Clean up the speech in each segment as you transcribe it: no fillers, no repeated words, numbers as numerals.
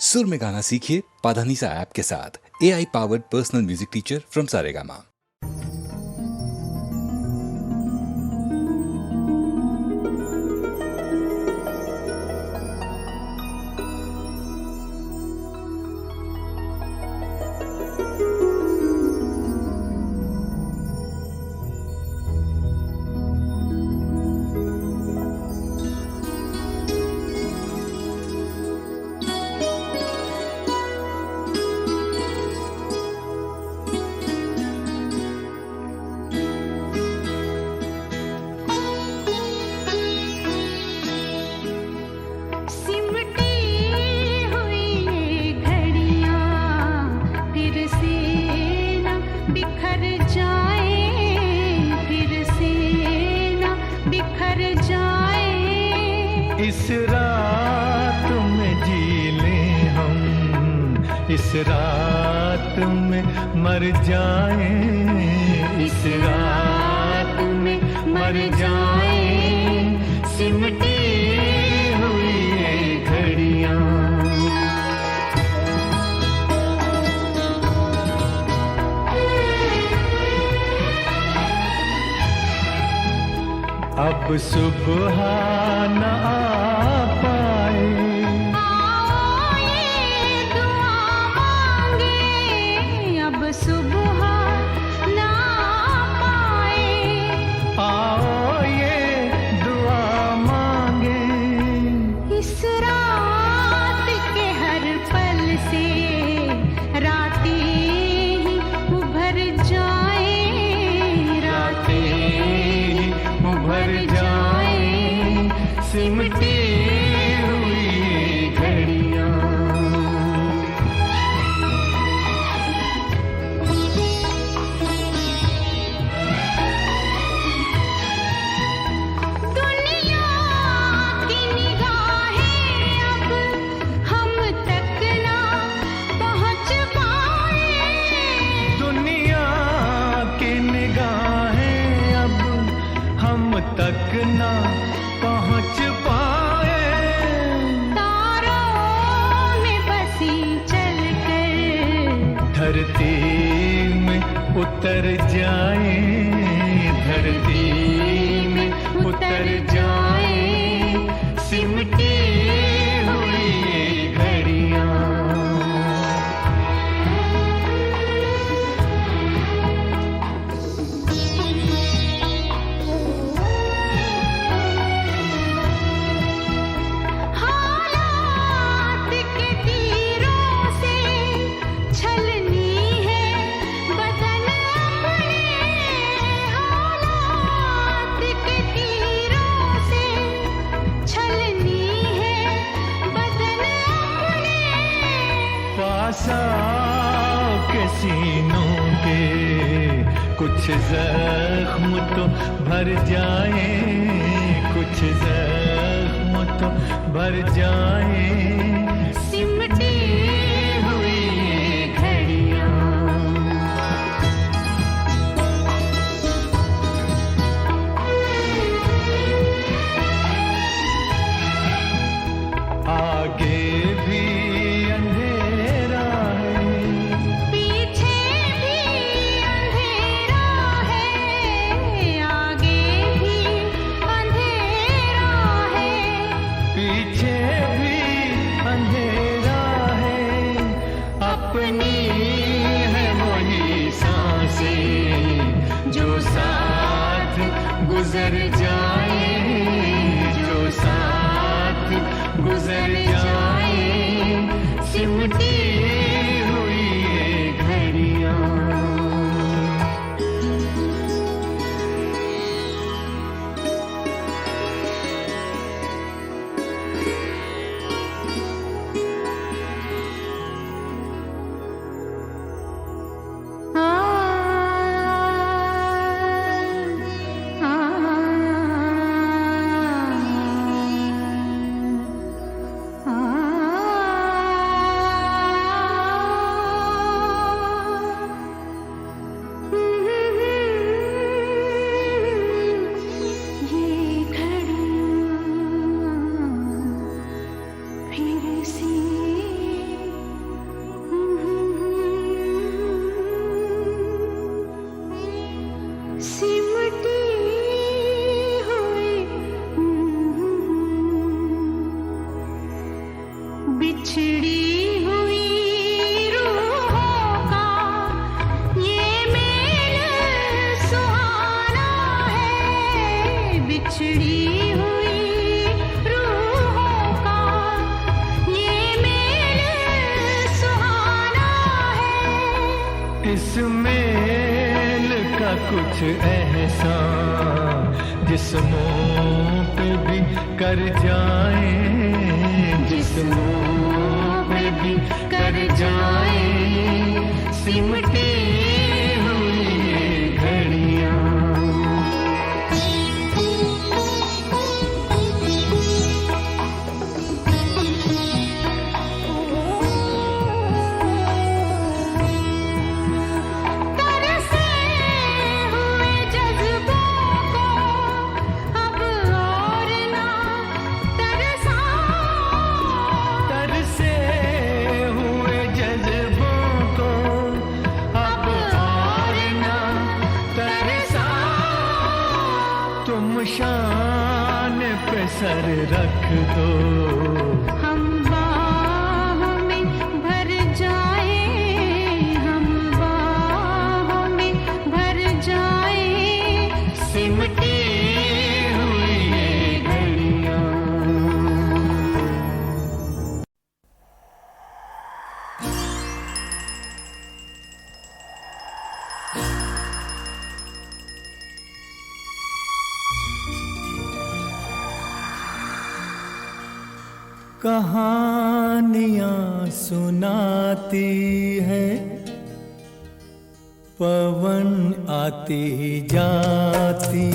सुर में गाना सीखिए पाधानीसा ऐप के साथ। AI powered personal music teacher from Saregama. इस रात में जी लें हम, इस रात में मर जाएं, इस रात में मर जाएं, सिमटी हुई ये घड़ियां। अब सुबह न आ पाए, आओ ये दुआ मांगे, अब सुबह न आ पाए, आओ ये दुआ मांगे, इस रात के हर पल से रातें ही उभर जाए, उभर जाए, सिमटी हुई घड़ियां। दुनिया की निगाहें अब हम तक ना पहुंच पाए, दुनिया की निगाहें अब हम तक ना पहुंच पाए, तारों में बसी चलकर धरती में उतर जाए, धरती में उतर जाए, सिमटी हुई ये घड़ियां। हालात के तीरों से छलनी है बदन अपने, हालात के तीरों से छलनी है बदन अपने, पास आओ के सीनों के कुछ जख्म तो भर जाए, कुछ जख्म तो भर जाए, सिमटी हुई ये घड़ियां। आगे भी अंधेरा है, पीछे भी अंधेरा है, आगे भी अंधेरा है, पीछे भी अंधेरा है, अपनी है वही सांसें जो साथ गुजर जाए, जो साथ गुजर जाए, सिमटी हुई ये घड़ियां। बिछड़ी हुई रूहों का ये मेल सुहाना है। बिछड़ी हुई रूहों का ये मेल सुहाना है। इस मेल का कुछ एहसान जिस्मों पे भी कर जाए, जिस्मों पे भी कर जाए, सिमटी हुई ये घड़ियां। शान पे सर रख दो, हम बाहों में भर जाए, हम बाहों में भर जाए, सिमटी हुई ये घड़ियां। कहानियाँ सुनाती है पवन आती जाती,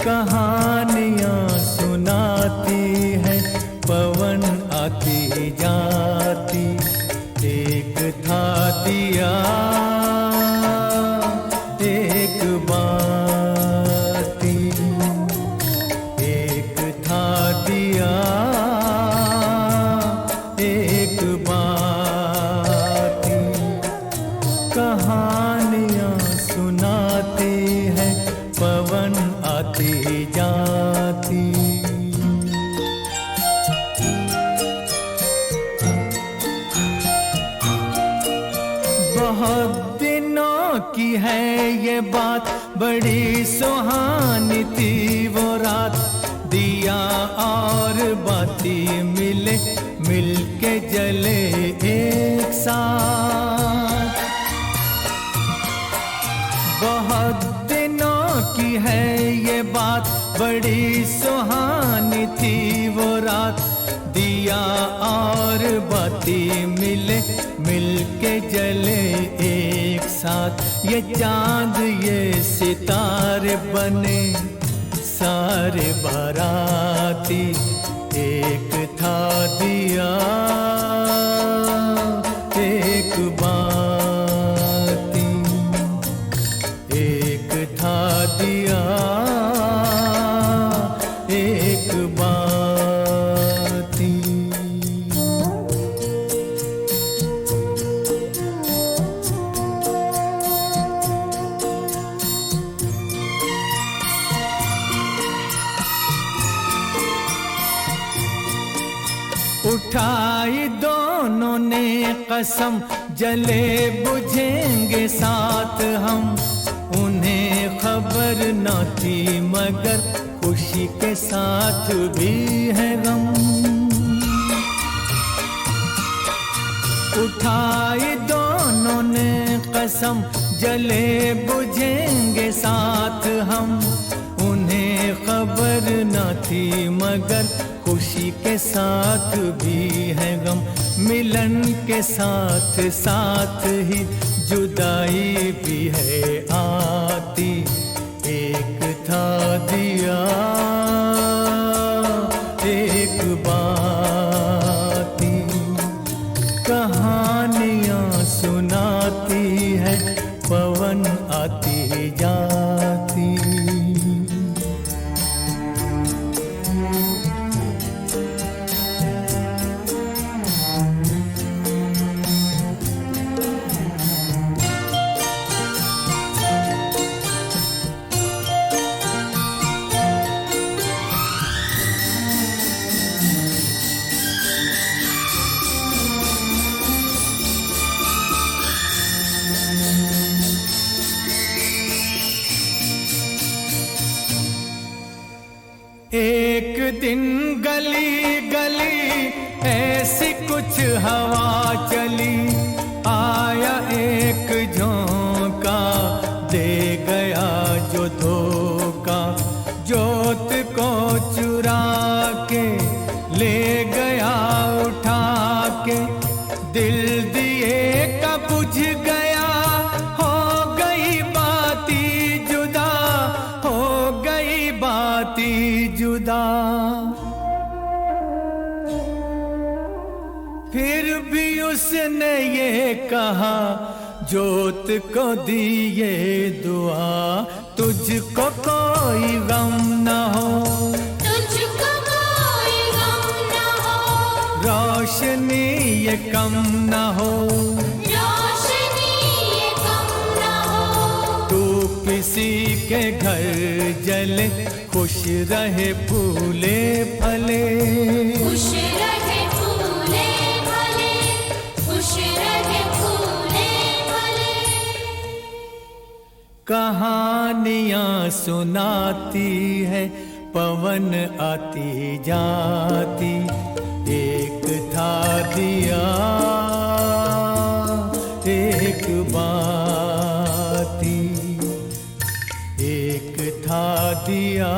कहानियाँ सुनाती है पवन आती जाती। एक था दिया एक बाती, एक था दिया एक बाती। कहानियाँ सुनाती है पवन आती जाती। बहुत दिनों की है ये बात, बड़ी सुहानी थी वो रात। दिया और बाती मिले, मिलके जले एक साथ। बहुत दिनों की है ये बात, बड़ी सुहानी थी वो रात। दिया और बाती मिले, मिलके जले एक साथ। ये चांद ये सितारे बने सारे बाराती। एक था दिया एक बाती, एक था दिया एक बाती। उठाई दोनों ने कसम, जले बुझेंगे साथ हम। उन्हें खबर न थी मगर खुशी के साथ भी है गम। उठाई दोनों ने कसम, जले बुझेंगे साथ हम। उन्हें खबर न थी मगर खुशी के साथ भी है गम। मिलन के साथ साथ ही जुदाई भी है आती। एक था दिया एक बाती। कहानियाँ सुनाती है पवन आती जाती। एक दिन गली गली ऐसी कुछ हवा चली, आया एक झोंका दे गया जो धोखा, जोत को चुरा के ले गया उठा के, दिल दिए का बुझ गया, हो गई बाती जुदा, हो गई बाती जुदा। फिर भी उसने ये कहा जोत को दिए दुआ, तुझको कोई गम न हो, तुझको कोई गम न हो, रोशनी ये कम न हो, रोशनी ये कम न हो। तू किसी के घर जले, खुश रहे फूले फले, खुश रहे फूले फले, खुश रहे फूले फले। कहानियां सुनाती है पवन आती जाती, एक था दिया एक बाती, एक था दिया।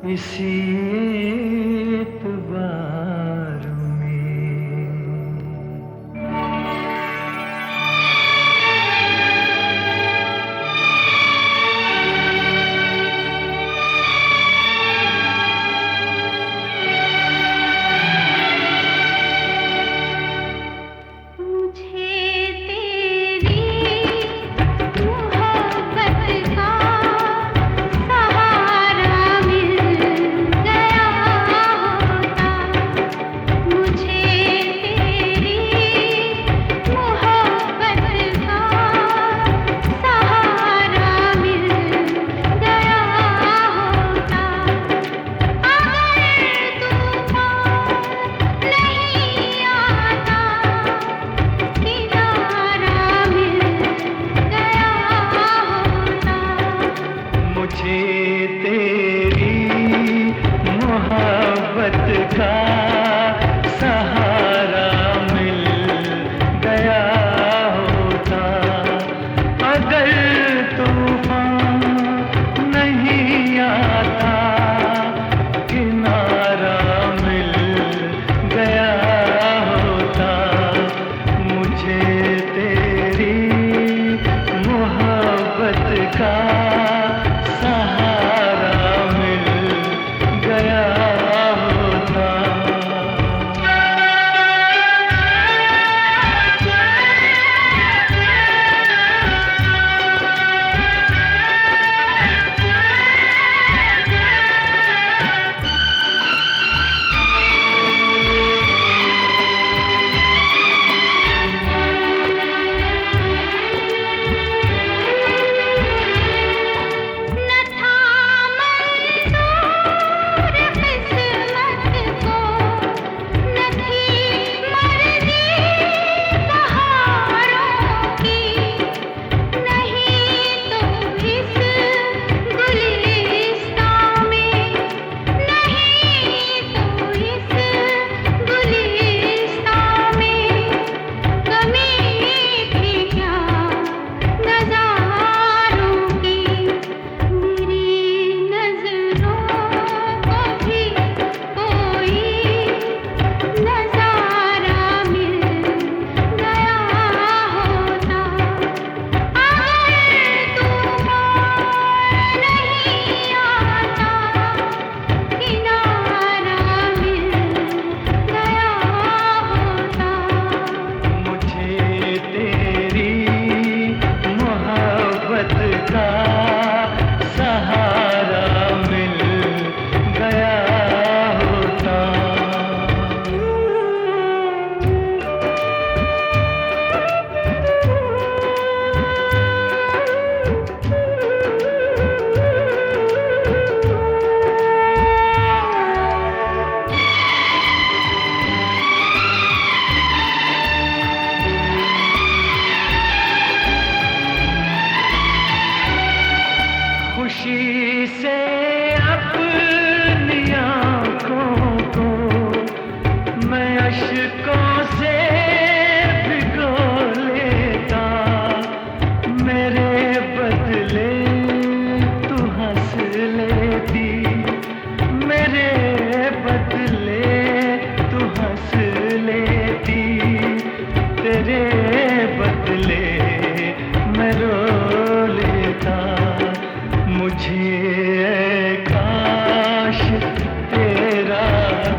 इसी एतबार में मुझे तेरी मोहब्बत का सहारा मिल गया हो,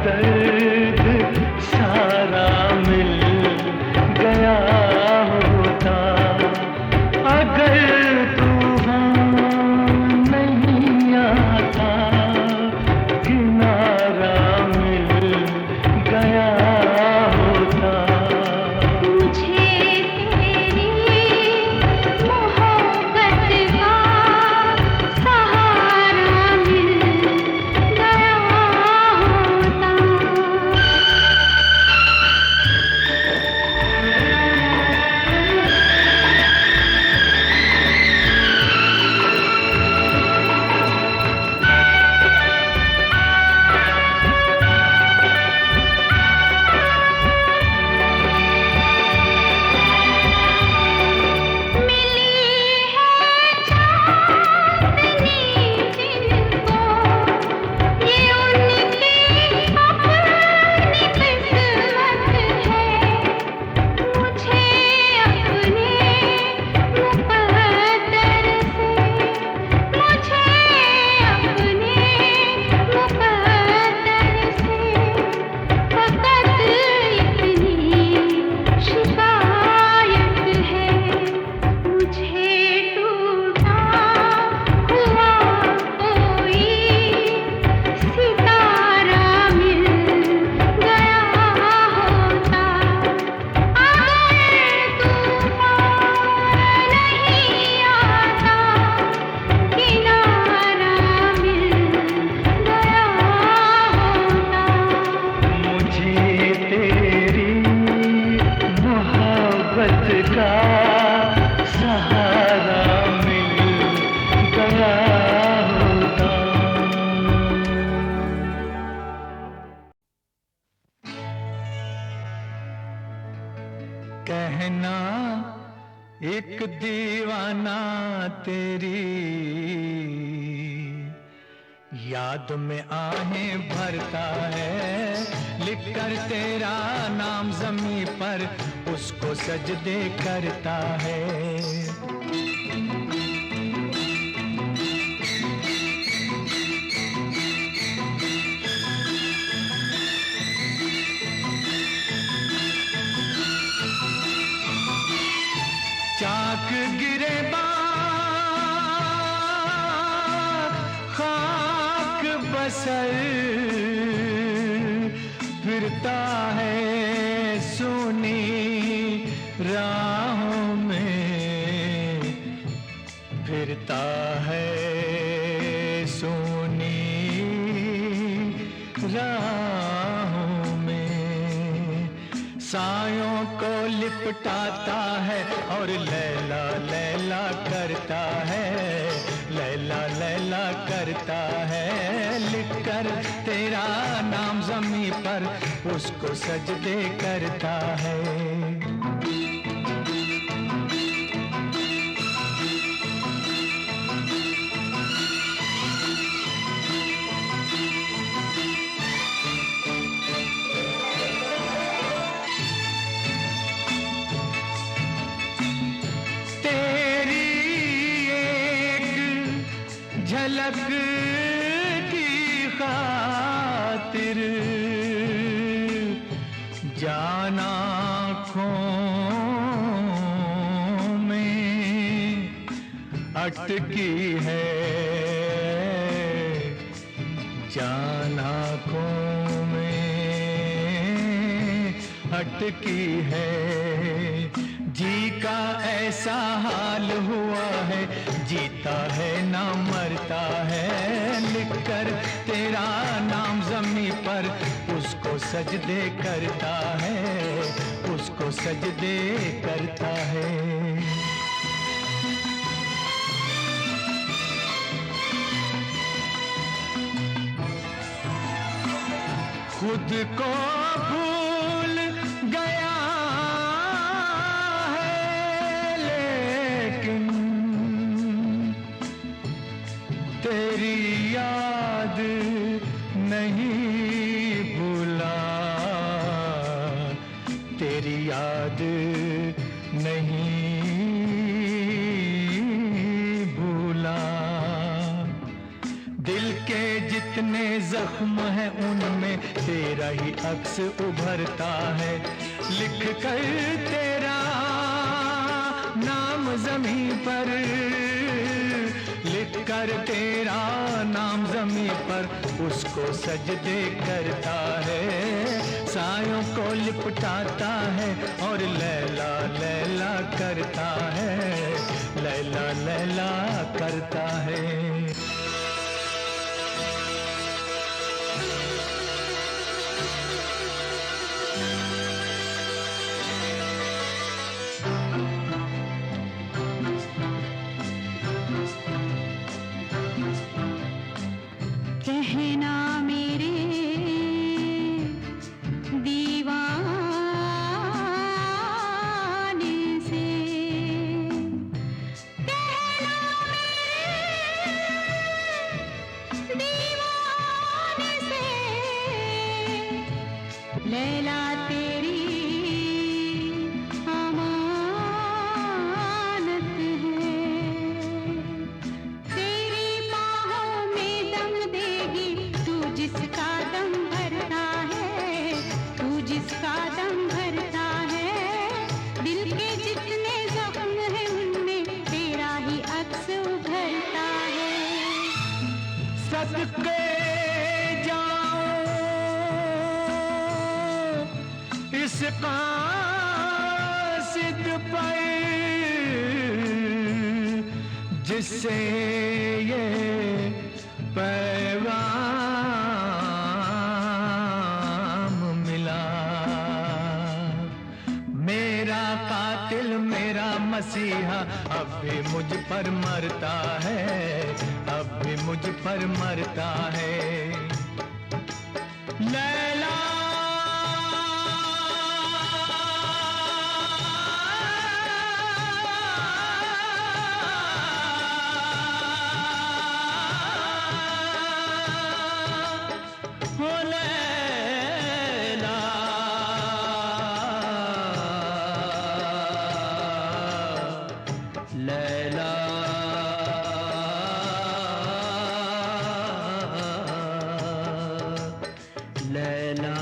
दर्द सारा मिल गया होता, अगर तूफान नहीं आता, किनारा मिल गया होता। मुझे तेरी मोहब्बत का सहारा मिल गया होता। का सहारा मिल गया होता। कहना एक दीवाना तेरी याद में आहें भरता है, लिखकर तेरा नाम ज़मीं पर उसको सजदे करता है। चाक गिरे खाक बसर फिरता है सुनी राहों में, फिरता है सुनी राहों में। सायों को लिपटाता है और लैला लैला करता है, लैला लैला करता है। लिखकर तेरा नाम ज़मीं पर उसको सजदे करता है। झलक की खातिर जान आँखों में अटकी है, जान आँखों में अटकी है। जी का ऐसा हाल हुआ है, जीता है ना मरता है। लिखकर तेरा नाम ज़मीं पर उसको सजदे करता है, उसको सजदे करता है। खुद को भूल गया है लेकिन तेरी याद नहीं भूला, तेरी याद नहीं भूला। दिल के जितने जख्म है उनमें तेरा ही अक्स उभरता है। लिख कर तेरा नाम ज़मीं पर, लिख कर तेरा नाम ज़मीं पर उसको सजदे करता है। सायों को लिपटाता है और लैला लैला करता है, लैला लैला करता है। कहना मेरे दीवाने से, कहना मेरे दीवाने से, लैला तेरी अमानत है। तेरी बाहों में दम देगी तू जिसका दम भरता है, तू जिसका दम भरता है। दिल के जितने जख्म हैं उनमें तेरा ही अक्स उभरता है। सदके जाऊं इस कासिद पर जिससे ये पैगाम मिला। मेरा कातिल मेरा मसीहा अब भी मुझ पर मरता है, अब भी मुझ पर मरता है। लैला हो लैला, लैला लैला।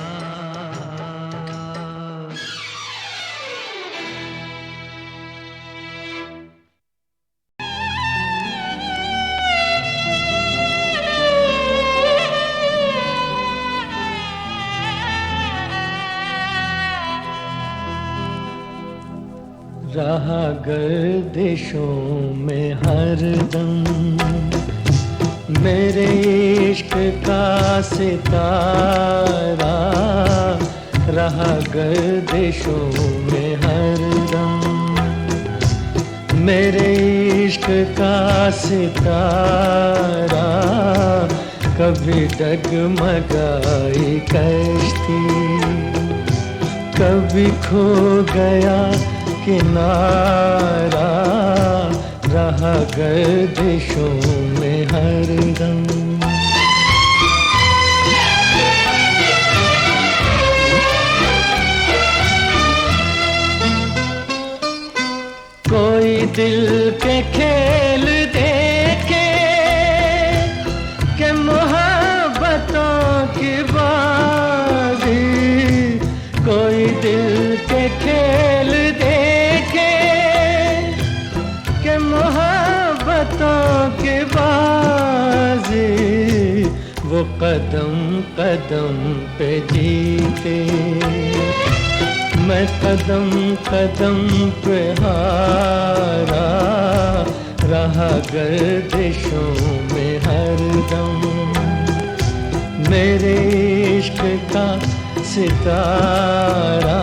रहा गर्दिशों में हरदम मेरे इश्क का सितारा, रहा गर्दिशों में हरदम मेरे इश्क का सितारा। कभी डगमगाई कश्ती, कभी खो गया किनारा, रहा गर्दिशों में हरदम। कोई दिल के खेल देखे कि मोहब्बतों की बाजी, कोई दिल के खेल देखे कि मोहब्बतों की बाजी। वो कदम कदम पे जीते, मैं कदम कदम पे हारा, रहा गर्दिशों में हरदम मेरे इश्क का सितारा,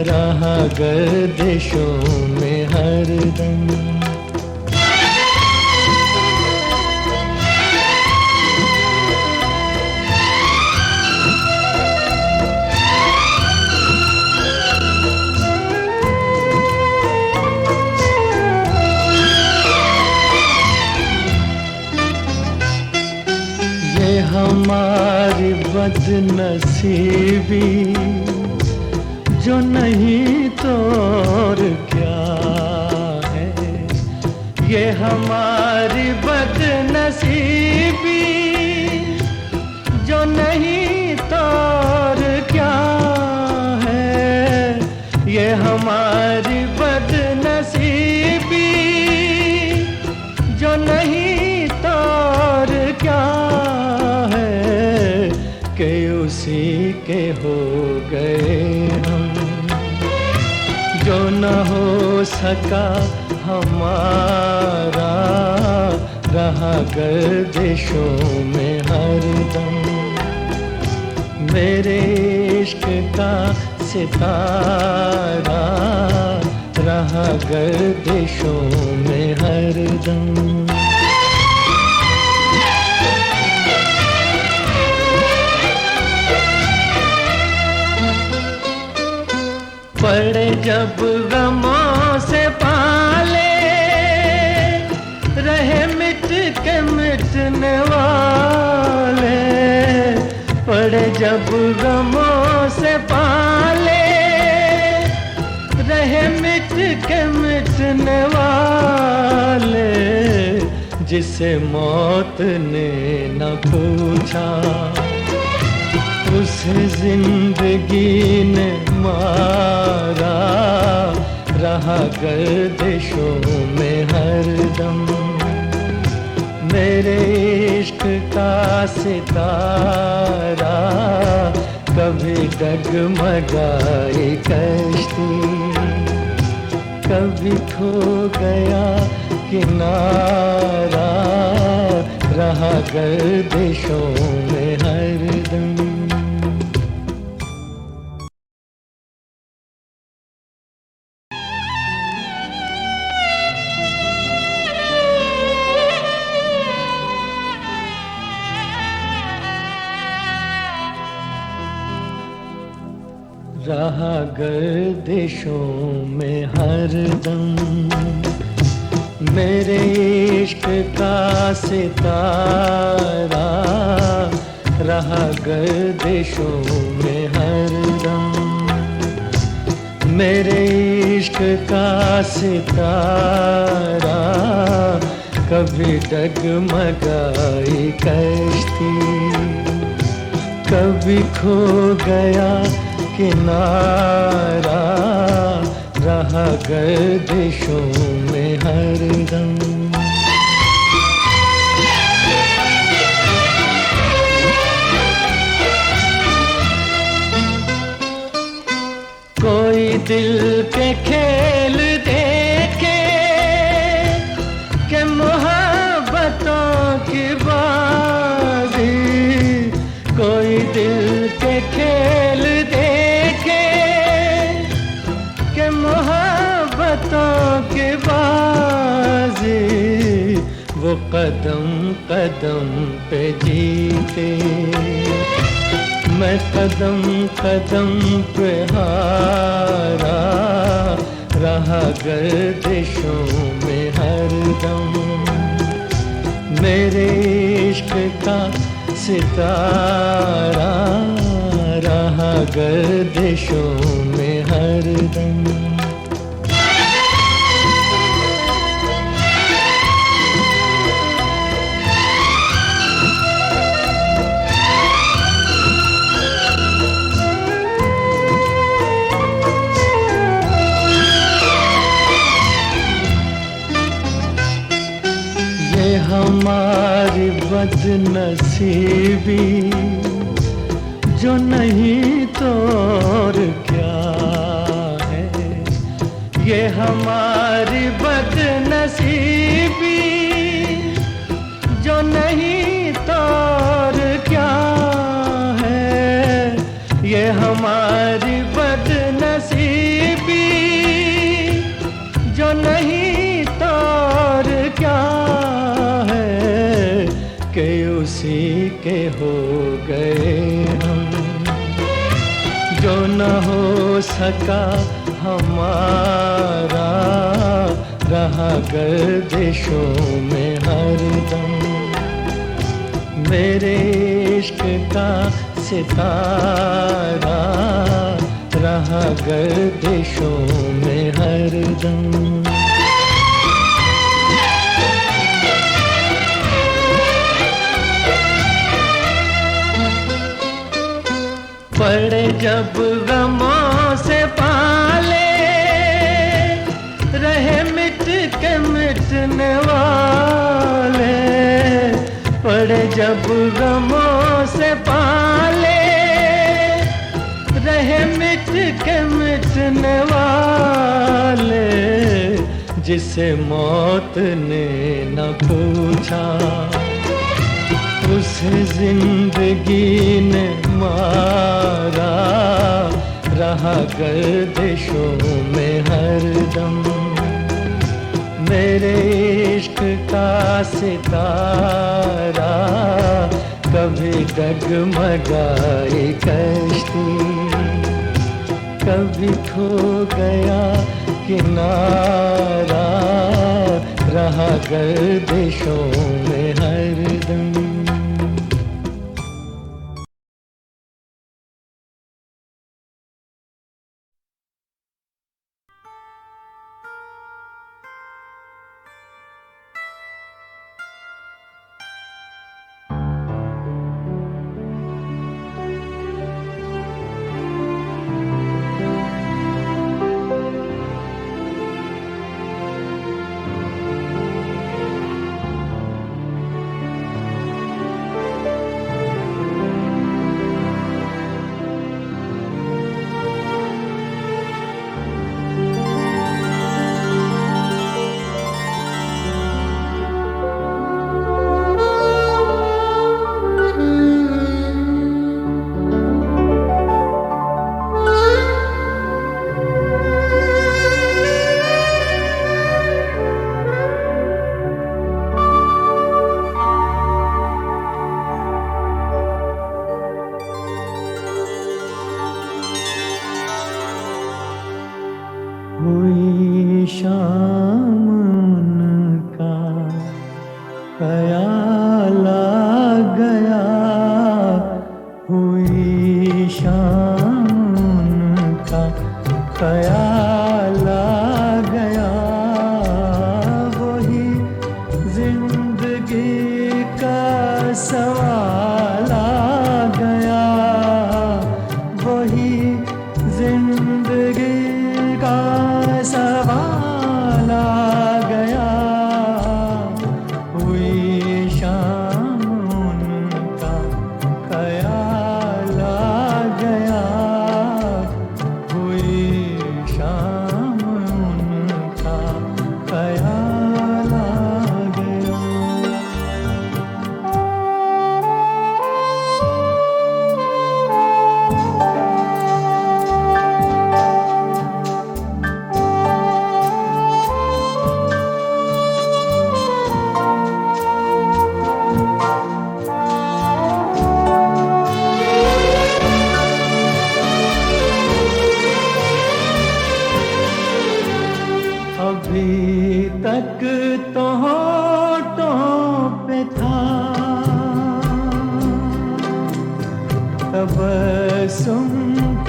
रहा गर्दिशों में हरदम। हमारी बदनसीबी जो नहीं तो और क्या है, ये हमारी बदनसीबी उसी के हो गए हम, जो न हो सका हमारा, रहा गर्दिशों में हरदम। मेरे इश्क का सितारा रहा गर्दिशों में हरदम। पड़े जब गमों से पाले, रहे मिट के मिटने वाले। पड़े जब गमों से पाले, रहे मिट के मिटने वाले। जिसे मौत ने न पूछा, उसे जिंदगी ने मारा, रहा गर्दिशों में हरदम। मेरे इश्क का सितारा कभी डगमगाई कश्ती, कभी खो गया किनारा, रहा गर्दिशों में हरदम। रहा गर्दिशों में हरदम। मेरे इश्क का सितारा रहा गर्दिशों में हरदम। मेरे इश्क का सितारा कभी डगमगाई कश्ती, कभी खो गया किनारा, रहा गर्दिशों में हरदम। कोई दिल के खेल देखे कि मोहब्बतों की बाजी, कोई दिल के खेल देखे कि मोहब्बतों की बाजी। वो कदम कदम पे जीते, मैं कदम कदम पे हारा, रहा गर्दिशों में हरदम। मेरे इश्क का सितारा रहा गर्दिशों में हरदम। हमारी बदनसीबी जो नहीं तो और क्या है, ये हमारी बदनसीबी जो नहीं तो और क्या है, ये हमारी बदनसीबी जो नहीं तो और क्या कि उसी के हो गए हम, जो न हो सका हमारा, रहा गर्दिशों में हरदम। मेरे इश्क का सितारा रहा गर्दिशों में हरदम। पड़े जब गमों से पाले, रहे मिट के मिटने वाले। पड़े जब गमों से पाले, के मिटने वाले, जिसे मौत ने न पूछा उसे जिंदगी ने मारा, रहा गर्दिशों में हरदम। मेरे इश्क का सितारा कभी डगमगाई कश्ती, कभी खो गया किनारा, रहा गर्दिशों में हरदम। हुई शाम उनका ख्याल आ गया, हुई शाम उनका ख्याल आ गया, वही जिंदगी का सवाल आ गया, वही जिंदगी का सवाल आ गया, हुई शाम उनका ख्याल आ गया, हुई शाम उनका ख्याल आ गया। अभी तक तो होठों पे था तबस्सुम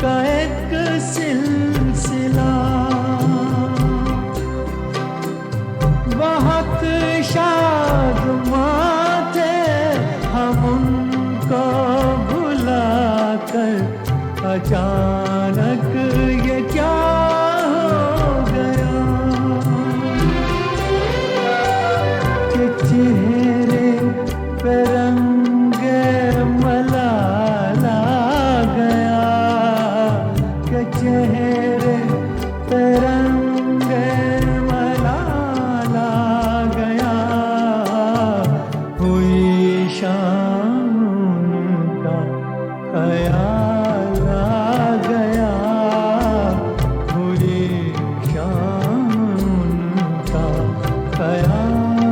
का एक सिलसिला, बहुत शादमां थे हम उनको भुला कर, अचानक ये क्या चेहरे पे रंग मलाल आ गया, के चेहरे पे रंग मलाल आ गया, हुई शाम उनका ख्याल आ गया, हुई शाम उनका ख्याल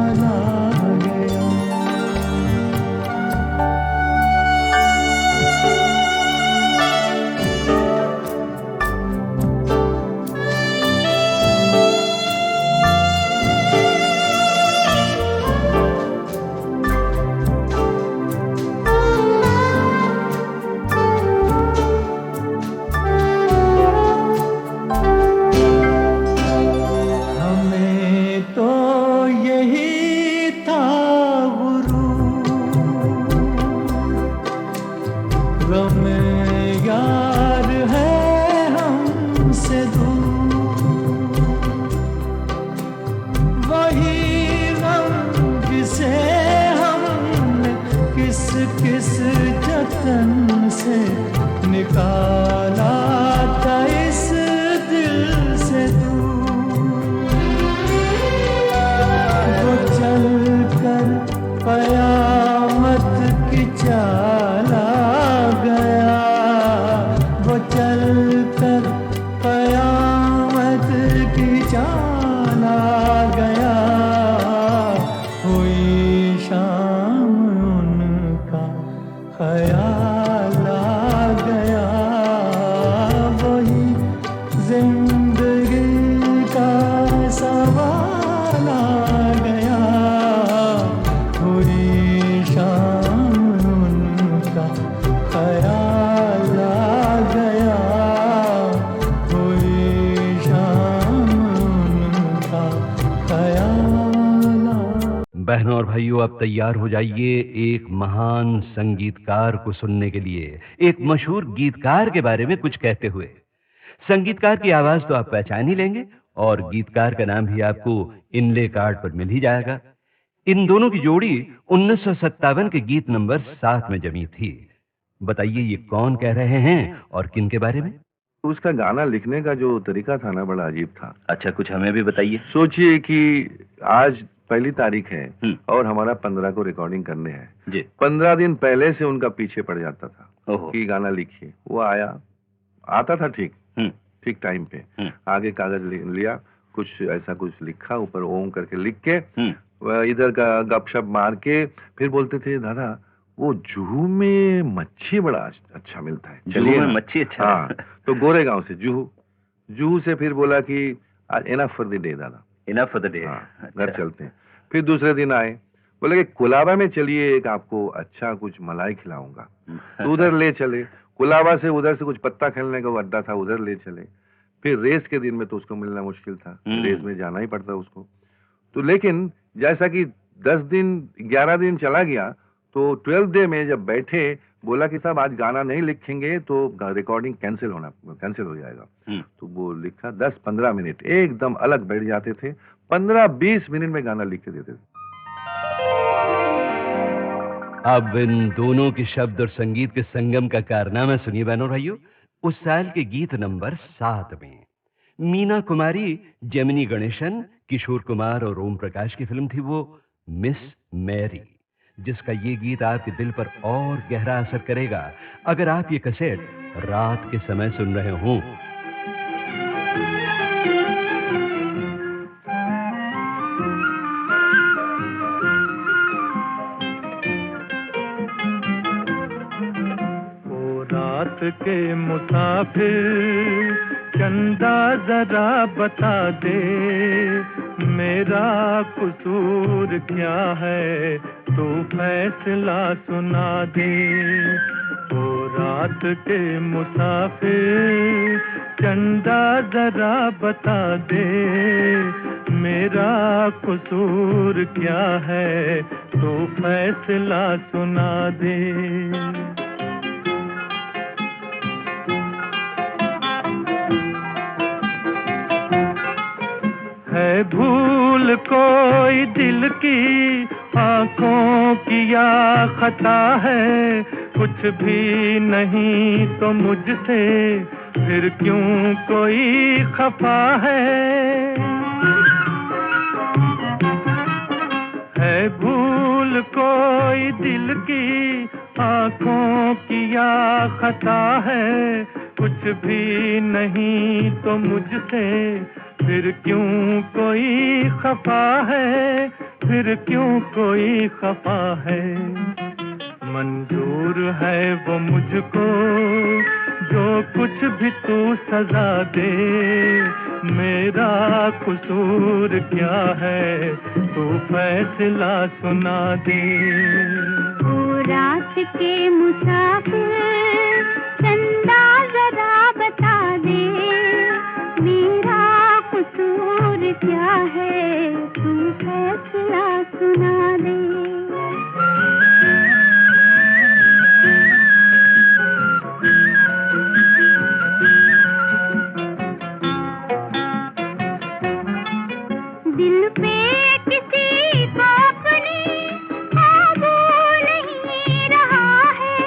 यार है हमसे दूर, वही गम जिसे हमने किस किस जतन से निकाला था बहनों और भाइयों, आप तैयार हो जाइए एक महान संगीतकार को सुनने के लिए, एक मशहूर गीतकार के बारे में कुछ कहते हुए। संगीतकार की आवाज तो आप पहचान ही लेंगे और गीतकार का नाम भी आपको इनले कार्ड पर मिल ही जाएगा। इन दोनों की जोड़ी 1957 के गीत नंबर 7 में जमी थी। बताइए ये कौन कह रहे हैं और किन के बारे में? उसका गाना लिखने का जो तरीका था ना, बड़ा अजीब था। अच्छा, कुछ हमें भी बताइए। सोचिए कि आज पहली तारीख है और हमारा 15 को रिकॉर्डिंग करने हैं जी। 15 दिन पहले से उनका पीछे पड़ जाता था ओहो। कि गाना लिखिए। वो आता था ठीक टाइम पे। आगे कागज लिया, कुछ ऐसा कुछ लिखा, ऊपर ओम करके लिख के इधर का गपशप मार के फिर बोलते थे, दादा वो जुहू में मच्छी बड़ा अच्छा मिलता है, जुहू में मच्छी अच्छा। हाँ, तो गोरेगांव से जुहू से फिर बोला कि आज इनफ फॉर द डे दादा, इनफ फॉर द डे, घर चलते हैं। फिर दूसरे दिन आए, बोले कि कुलाबा में चलिए, एक आपको अच्छा कुछ मलाई खिलाऊंगा। तो उधर ले चले, कुलाबा से उधर से कुछ पत्ता खेलने का अड्डा था, उधर ले चले। फिर रेस के दिन में तो उसको मिलना मुश्किल था, रेस में जाना ही पड़ता उसको। तो लेकिन जैसा कि 10 दिन 11 दिन चला गया, तो 12th डे में जब बैठे, बोला कि साहब आज गाना नहीं लिखेंगे तो रिकॉर्डिंग कैंसिल हो जाएगा। तो वो लिखा 10-15 मिनट एकदम अलग बैठ जाते थे, 15-20 मिनट में गाना लिख के देते थे। अब इन दोनों के शब्द और संगीत के संगम का कारनामा सुनिए बहनों और भाइयों। उस साल के गीत नंबर 7 में मीना कुमारी, जेमिनी गणेशन, किशोर कुमार और ओम प्रकाश की फिल्म थी वो मिस मैरी, जिसका ये गीत आपके दिल पर और गहरा असर करेगा अगर आप ये कैसेट रात के समय सुन रहे हों। रात के मुसाफिर चंदा जरा बता दे, मेरा कसूर क्या है तू फैसला सुना दे। ओ रात के मुसाफिर चंदा जरा बता दे, मेरा कसूर क्या है तू फैसला सुना दे। है भूल कोई दिल की आंखों की या खता है, कुछ भी नहीं तो मुझसे फिर क्यों कोई खफा है भूल कोई दिल की आंखों की या खता है, कुछ भी नहीं तो मुझसे फिर क्यों कोई खफा है, फिर क्यों कोई खफा है। मंजूर है वो मुझको जो कुछ भी तू सजा दे, मेरा कसूर क्या है तू फैसला सुना दे। ओ रात के मुसाफिर चंदा जरा बता दे, मेरा कसूर क्या है तू फैसला सुना दे। दिल पे किसी को अपनी काबू नहीं रहा है,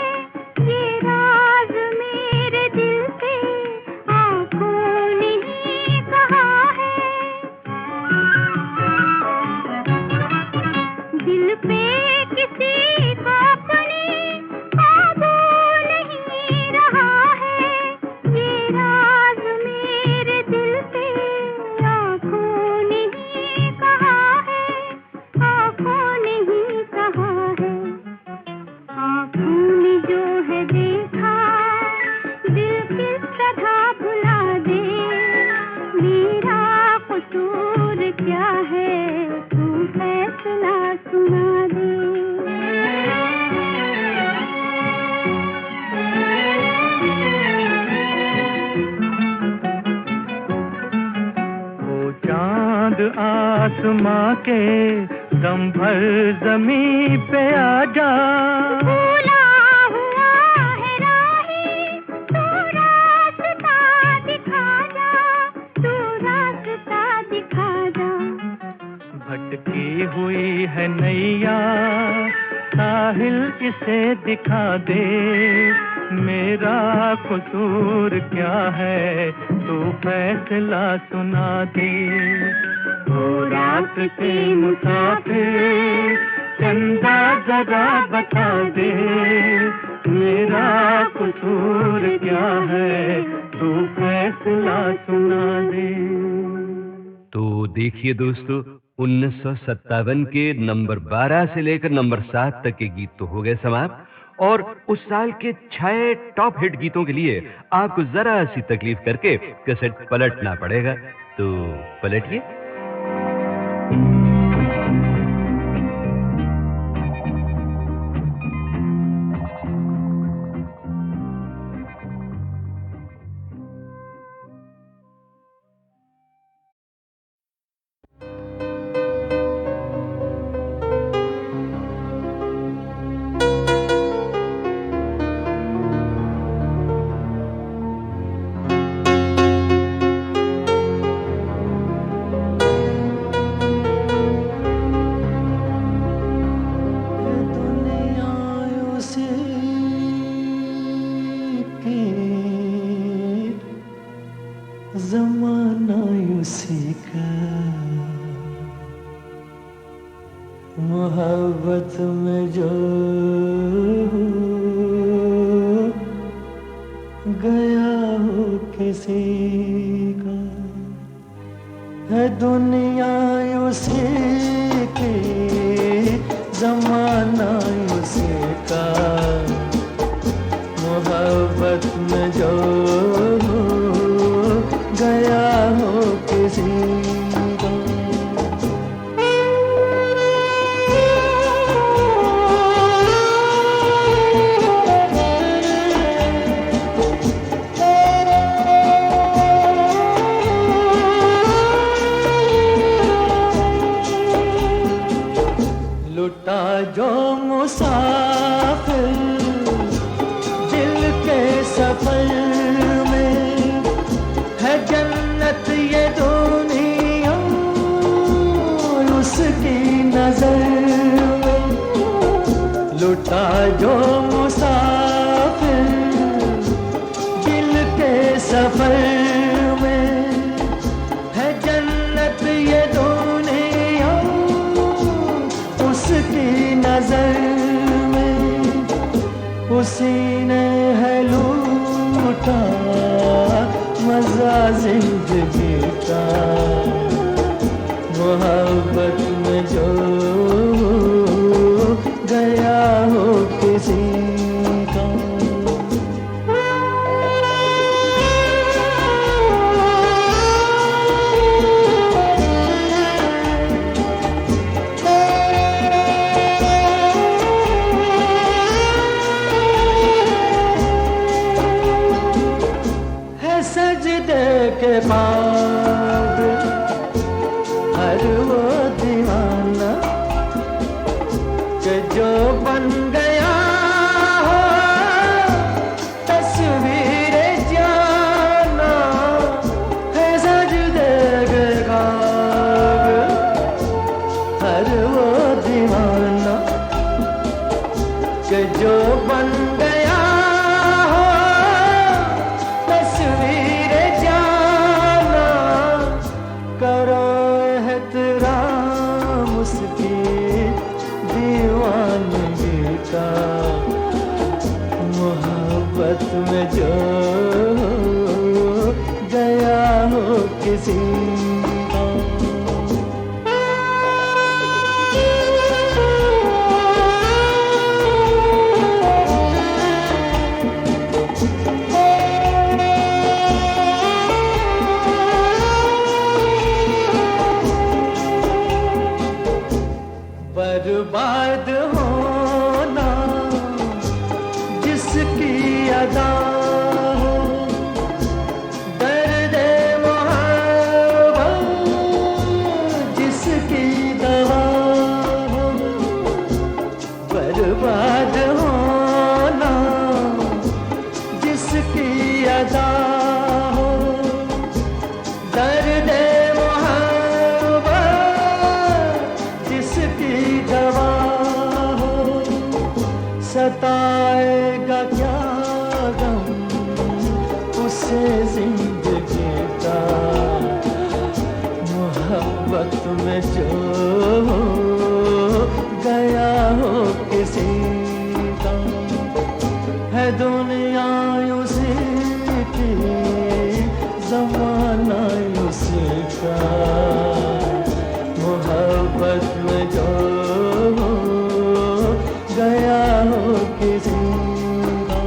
ये राज मेरे दिल से आंखों ने ही कहा है। दिल पे किसी को अपनी काबू नहीं रहा है, ये राज मेरे दिल से आंखों ने ही कहा है, आंखों ने ही कहा है। आंखों ने जो है देखा दिल किस तरह भुला दे, मेरा कसूर क्या है तू फैसला सुना दे। वो चांद आसमां के दम भर जमीन पे आ जा। भूला हुआ है राही, तू रास्ता दिखा जा, तू रास्ता दिखा जा। भटकी हुई है नैया, साहिल इसे दिखा दे। मेरा कसूर क्या है, तू फैसला सुना दे। ओ रात के मुसाफिर, चंदा जरा बता दे। मेरा कसूर क्या है, तू फैसला सुना दे। तो देखिए दोस्तों, 1957 के नंबर 12 से लेकर नंबर 7 तक के गीत तो हो गए समाप्त, और उस साल के 6 टॉप हिट गीतों के लिए आपको जरा सी तकलीफ करके कैसेट पलटना पड़ेगा। तो पलटिए। जमाना उसी का, मोहब्बत में जो गया हो किसी का, है दुनिया उसी की, जमाना उसी का, मोहब्बत में जो गया हो किसी का। लुटा जो मुसाफिर दिल के सफर में, है जन्नत ये दुनिया उसकी नजर में। लुटा जो मुसाफिर दिल के सफर में, है जन्नत ये दुनिया उसकी नजर में। उसी ने है लूटा मजा जिंदगी का, मोहब्बत में जो गया हो किसी का। सजदे के बाद हर वो दीवाना कि जो बन गया हो तस्वीर जाना, है सजदे के बाद हर वो दीवाना कि जो बन गया मोहब्बत में जो गया हो किसी का। बर्बाद होना जिसकी अदा हो, दर्द मोहब्बत गम उसे जिंदगी का, मोहब्बत में जो गया हो किसी का, है दुनिया उसी की, जमाना उसी का, मोहब्बत में जो गया हो किसी का।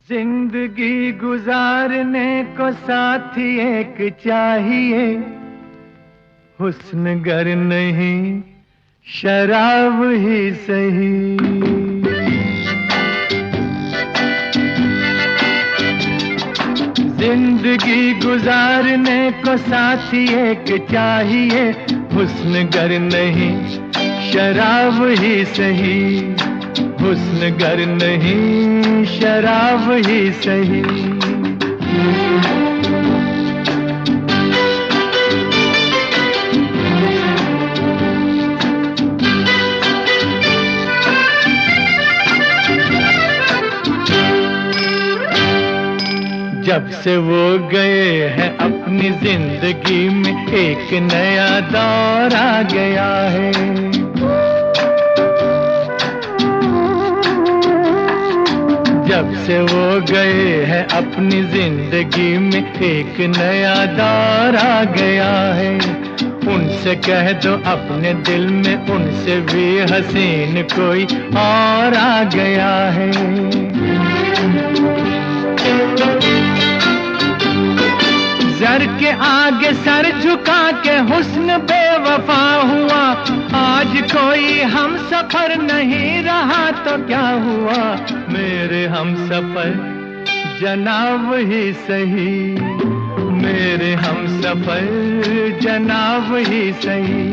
जिंदगी गुजारने को साथी एक चाहिए, हुस्न गर नहीं शराब ही सही। जिंदगी गुजारने को साथी एक चाहिए, हुस्न गर नहीं शराब ही सही, हुस्न गर नहीं शराब ही सही। जब से वो गए हैं अपनी जिंदगी में एक नया दौर आ गया है। जब से वो गए हैं अपनी जिंदगी में एक नया दौर आ गया है। उनसे कह दो अपने दिल में उनसे भी हसीन कोई और आ गया है। सर के आगे सर झुका के हुस्न बेवफा हुआ, आज कोई हम सफर नहीं रहा तो क्या हुआ, मेरे हम सफर जनाब ही सही, मेरे हम सफर जनाब ही सही।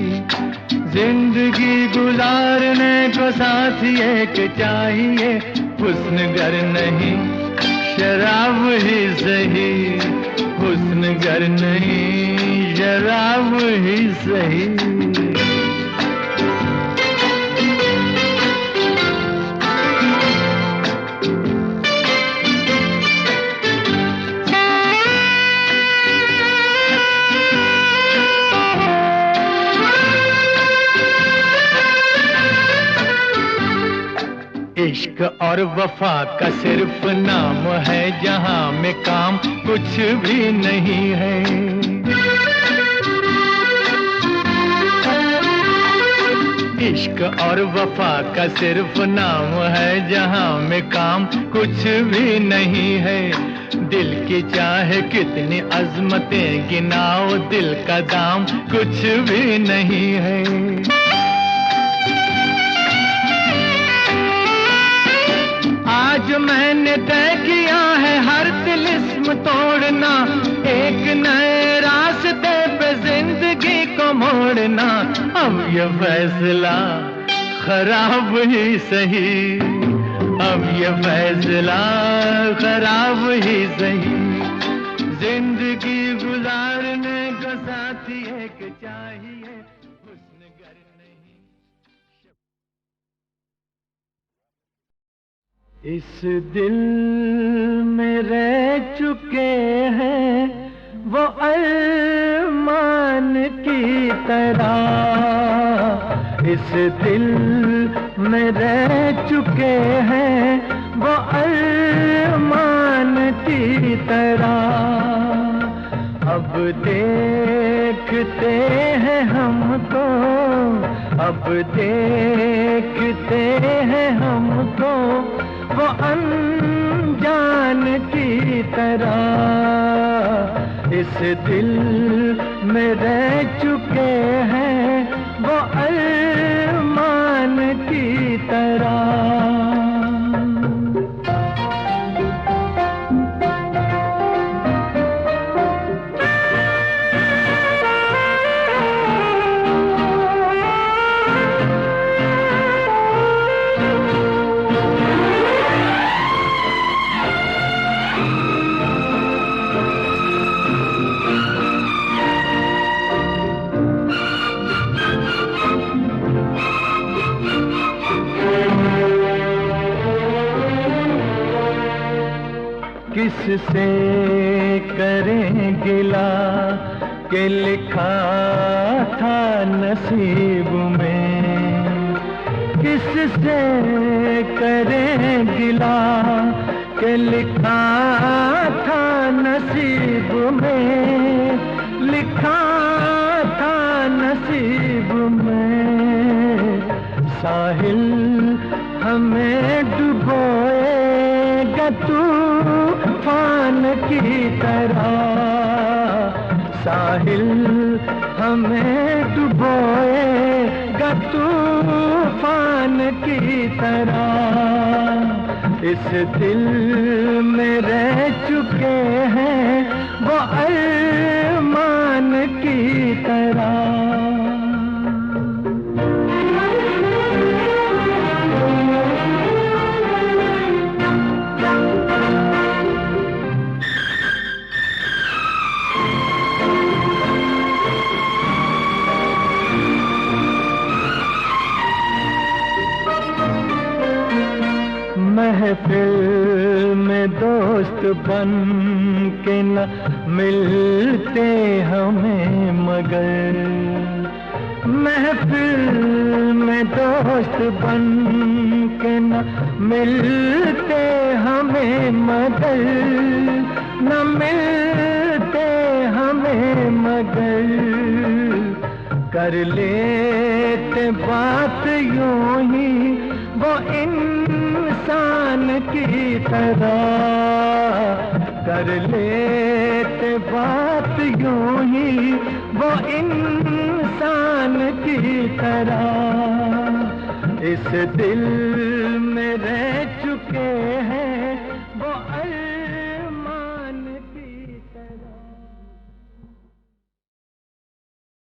जिंदगी गुजारने को साथी एक चाहिए, हुस्न गर नहीं शराब ही सही, हुस्न गर नहीं शराब ही सही। इश्क और वफा का सिर्फ नाम है, जहां में काम कुछ भी नहीं है। इश्क और वफा का सिर्फ नाम है, जहां में काम कुछ भी नहीं है। दिल की चाहे कितनी अजमतें गिनाओ, दिल का दाम कुछ भी नहीं है। आज मैंने तय किया है हर तिलिस्म तोड़ना, एक नए रास्ते पे जिंदगी को मोड़ना। अब ये फैसला खराब ही सही, अब ये फैसला खराब ही सही। जिंदगी गुजारने साथी एक चाहिए, हुस्न गर नहीं। इस दिल में रह चुके हैं वो अरमान की तरह, इस दिल में रह चुके हैं वो अरमान की तरह। अब देखते हैं हमको, अब देखते हैं हमको वो अनजान की तरह, इस दिल में रह चुके हैं वो अरमान की तरह। किससे करें गिला के लिखा था नसीब में, किससे करें गिला के लिखा था नसीब में, लिखा था नसीब में। साहिल हमें डुबोएगा तूफान की तरह, साहिल हमें डुबोएगा तूफान की तरह। इस दिल में रह चुके हैं वो अरमान की तरह। महफिल में दोस्त बन के न मिलते हमें मगर, महफिल में दोस्त बन के न मिलते हमें मगर, न मिलते हमें मगर। कर लेते बात यूं ही वो इंसान की तरह, कर लेते बात यूं ही वो इंसान की तरह। इस दिल में रह